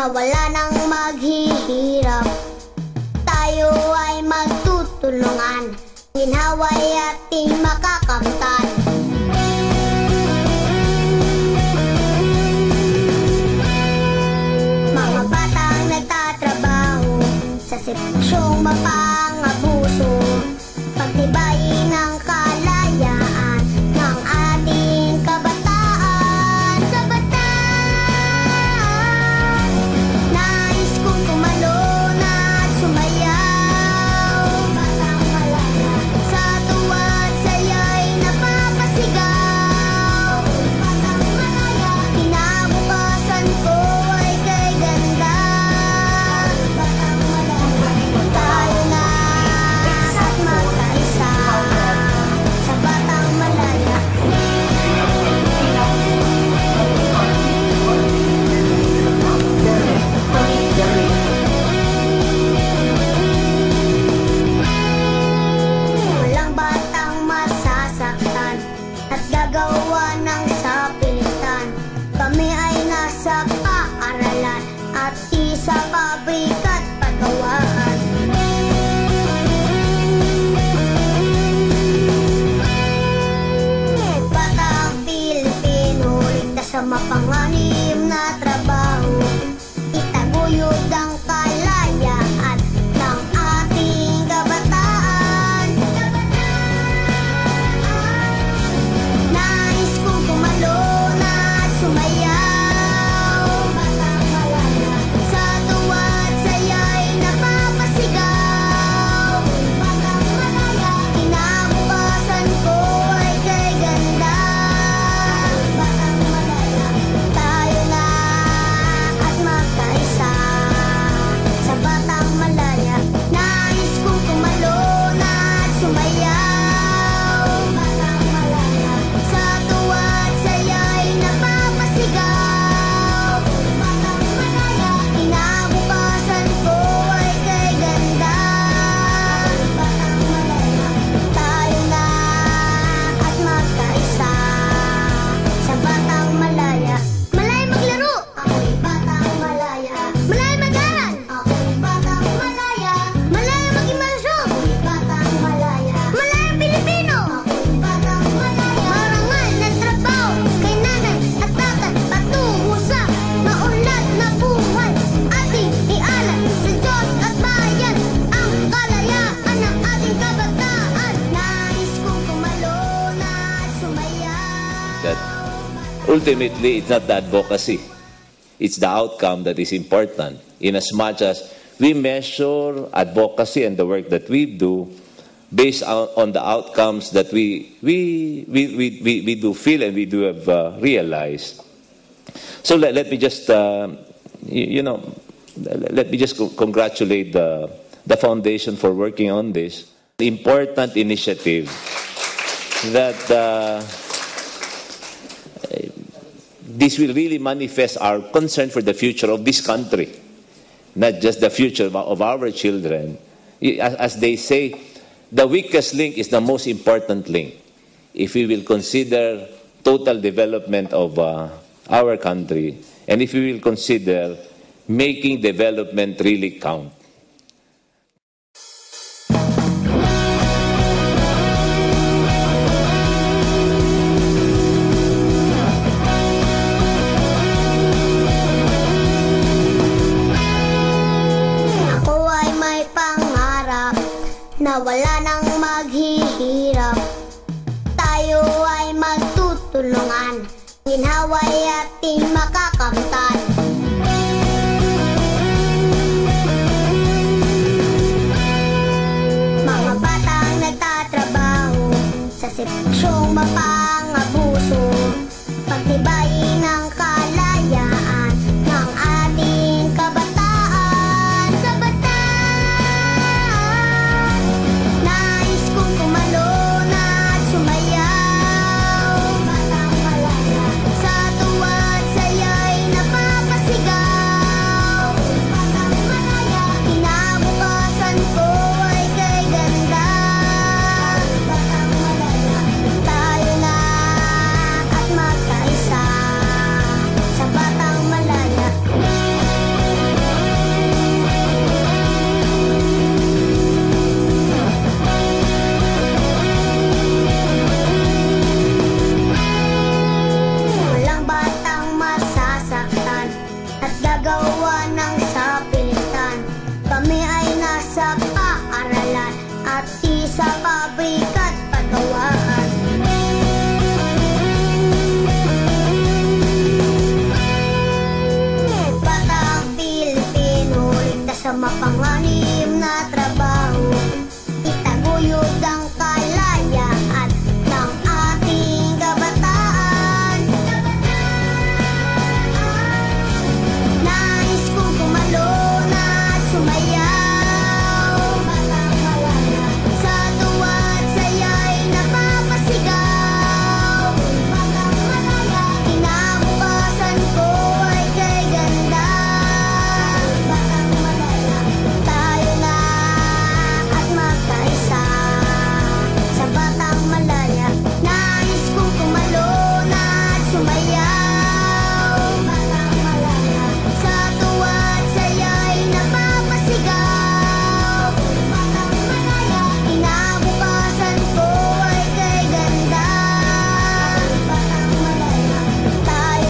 na wala nang maghihirap. Tayo ay magtutulungan, ginhaway ating makakamtan. Mga batang nagtatrabaho sa sitwasyong mapang-abuso, pagtibayin ang kalayaan ng ating kabataan. Nais kong tumalon at sumayaw, batang malaya, sa tuwa't saya'y napapasigaw. Batang malaya, kinabukasan ko ay kay ganda. Batang malaya, tayo na at magkaisa sa batang malaya. Walang batang masasaktan at gagawa ng sapilitan. Kami ay nasa paaralan at di sa pabrika't pagawaan. Batang Pilipino, ligtas sa mapanganib na trabaho, itaguyod ang kalayaan ng ating kabataan. Nais kong tumalon at sumayaw, batang malaya, sa tuwa't saya'y napapasigaw. Batang malaya, kinabukasan ko ay kay ganda. Batang malaya, tayo na at magkaisa sa batang malaya. Nais kong tumalon at sumayaw, batang malaya, sa tuwa't saya'y napapasigaw. Batang malaya, kinabukasan ko ay kay ganda. Batang malaya, tayo na at magkaisa sa batang malaya. Malaya maglaro, ako'y batang malaya. Malaya mag-aral, ako'y batang malaya. Malaya mag-imasyon, ako'y batang malaya. Malaya Pilipino, ako'y batang malaya. Marangal na trabaho kay nanay at tatay, patungo sa maunlad na buhay. Ating ialam sa Diyos at bayan ang kalayaan ng ating kabataan. Nais kong tumalon at sumayaw. That ultimately, it's not the advocacy. It's the outcome that is important. In as much as we measure advocacy and the work that we do based on the outcomes that we do feel and we do have realized. So let me just, let me just congratulate the foundation for working on this important initiative that this will really manifest our concern for the future of this country, not just the future of our children. As they say, the weakest link is the most important link. If we will consider total development of our country, and if we will consider making development really count. Ako ay may pangarap na wala nang maghihirap. Tayo ay magtutulungan, ginhaway ating makakamtan.